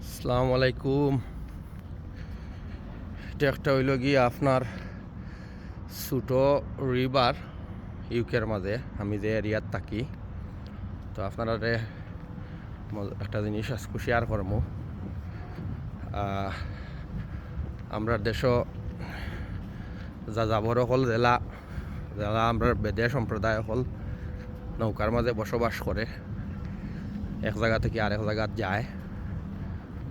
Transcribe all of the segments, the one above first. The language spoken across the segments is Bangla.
আসসালামু আলাইকুম। এটা একটা হইল গিয়ে আপনার ছোটো রিভার ইউকের মাঝে আমি যে এরিয়াত থাকি। তো আপনারা একটা জিনিস আজকে শেয়ার করবো। আমরা দেশ যা যাবর হল জেলা যারা আমরা বেদে সম্প্রদায় হল নৌকার মাঝে বসবাস করে এক জায়গা থেকে আরেক জায়গাত যায়।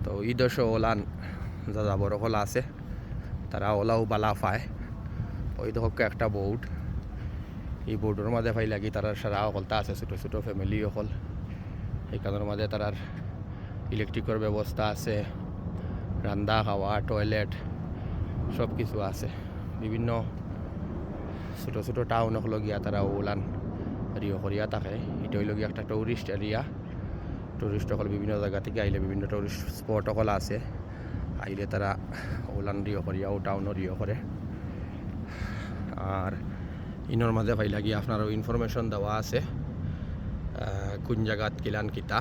তো এই দেশ ওলান যা যাবর হল আছে তারা ওলাও বালা পায়। ওই ধরকে একটা বোর্ড, এই বোর্ডের মাঝে পাই লাগি তারা সারা অকলতা আছে ছোটো ছোটো ফ্যামিলি অকল। এইখানের মাঝে তারার ইলেকট্রিকের ব্যবস্থা আছে, রান্না খাওয়া টয়লেট সব কিছু আছে। বিভিন্ন ছোটো ছোটো টাউন হলো গিয়া তারা ওলান রিও করিয়া থাকে। এটা হইল গিয়া একটা টুরিস্ট এরিয়া। টুরিস্ট সকল বিভিন্ন জায়গা থেকে আইলে বিভিন্ন টুরিস্ট স্পট সকল আছে, আইলে তারা ওলান রিও করিয়া ও টাউনও রিও করে। আর ইনোর মাঝে ভাই লাগি আপনারও ইনফরমেশন দেওয়া আছে কোন জায়গাত কিলান কিতা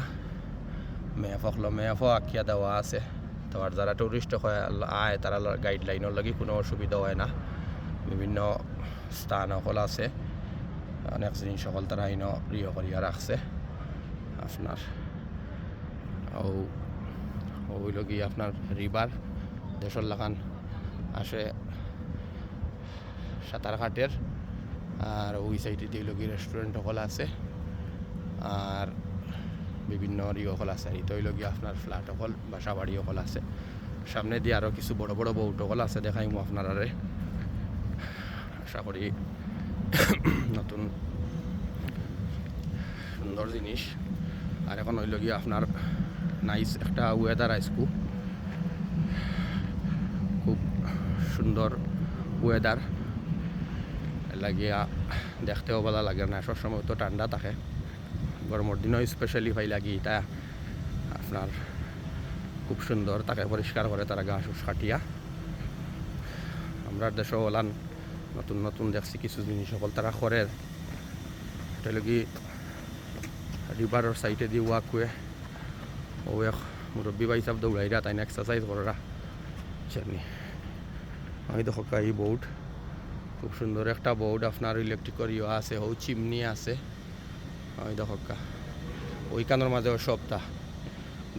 ম্যাপও আঁকিয়া দেওয়া আছে। তো আর যারা টুরিস্ট আয় তারা গাইডলাইনের লাগি কোনো অসুবিধা হয় না। বিভিন্ন স্থান সকল আছে, অনেক জিনিস সকল তারা ইনো রিও করিয়া রাখছে। আপনার ওইল গিয়ে আপনার রিভার দেশের লাগান আসে সাঁতারঘাটের। আর ওই সাইডে দিয়ে লগি রেস্টুরেন্ট সকল আছে আর বিভিন্ন রিও সকল আছে। এই তৈল গিয়ে আপনার ফ্ল্যাট সকল বাসা বাড়ি সকল আছে। সামনে দিয়ে আরও কিছু বড় বড় বউট সকল আছে, দেখাইমু আপনারা। আশা করি নতুন সুন্দর জিনিস। আর এখন হইল গিয়ে আপনার নাইস একটা ওয়েদার আইসকু, খুব সুন্দর ওয়েদার লাগিয়া দেখতেও ভালো লাগে না। সবসময় তো ঠান্ডা থাকে, গরমের দিনও স্পেশালি ভাই লাগি এটা আপনার খুব সুন্দর তাকে পরিষ্কার করে তারা ঘাস কাটিয়া। আমরা দেশও ওলান নতুন নতুন দেখছি কিছু জিনিস সকল তারা করে। এটা লাগি রিভারের সাইডে দিয়ে ওয়াক হয়ে ও এক মুরব্বী ভাই সব দৌড়াইরা তাই না এক্সারসাইজ করা জানি। আমি দেখো এই বোর্ড খুব সুন্দর একটা বোর্ড আপনার ইলেকট্রিকের ইয়ে আছে, ও চিমনি আছে। আমি দেখো ওইখানের মাঝেও সপ্তাহ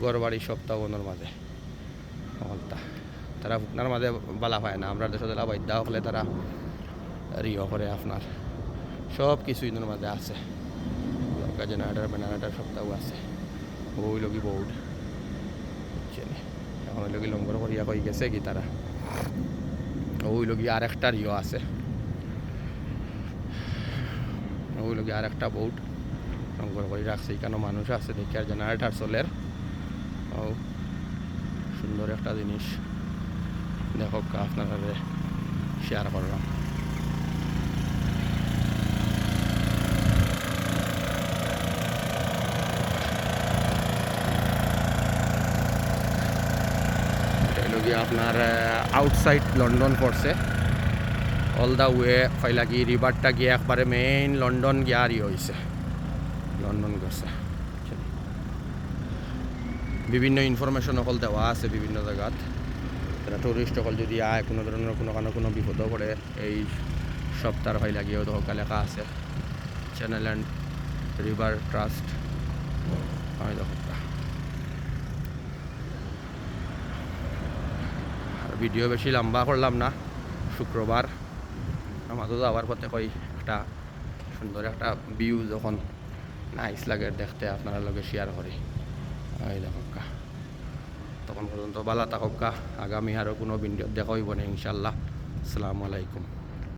গড় বাড়ি সপ্তাহ ওনার মাঝে অলতা তারা ফুকনার মাঝে বালা পায় না। আমরা দেশে জেলা বাদ্যা হলে তারা রিও করে আপনার সব কিছু ইনোর মাঝে আছে। জেনারেটার বেনারেটার সপ্তাহ আছে। ওই লগি বোর্ড এখন ওই লগি লঙ্গর করিয়া কই গেছে কি তারা। ওই লগি আর একটা রিও আছে, ওই লগি আর একটা বোর্ড লঙ্গর করে রাখছে। এখানে মানুষ আছে দেখি আর জেনারেটার চলের। ও সুন্দর একটা জিনিস দেখো আপনারা শেয়ার করলাম। আপনার আউটসাইড লন্ডন পড়ছে অল দ্য ওয়ে ফাইলা গিয়ে রিভারটা গিয়ে একবারে মেইন লন্ডন গিয়ে আর হয়েছে লন্ডন করছে। বিভিন্ন ইনফরমেশন সকল দেওয়া আছে বিভিন্ন জায়গাত। তারা টুরিস্ট সকল যদি আয় কোনো ধরনের কোনো বিপদও পড়ে এই সপ্তাহ ফাইলা গিয়েও ধোকা লেখা আছে চ্যানেল অ্যান্ড রিভার ট্রাস্ট। আমি ভিডিও বেশি লম্বা করলাম না, শুক্রবার আমাদের যাওয়ার পথে কই একটা সুন্দর একটা ভিউ যখন নাইস লাগে দেখতে আপনারা লগে শেয়ার করি। এই দেখকা তখন পর্যন্ত বালা থাকা। আগামী আরও কোনো ভিডিও দেখা হইব না ইনশাল্লাহ। আসসালামু আলাইকুম।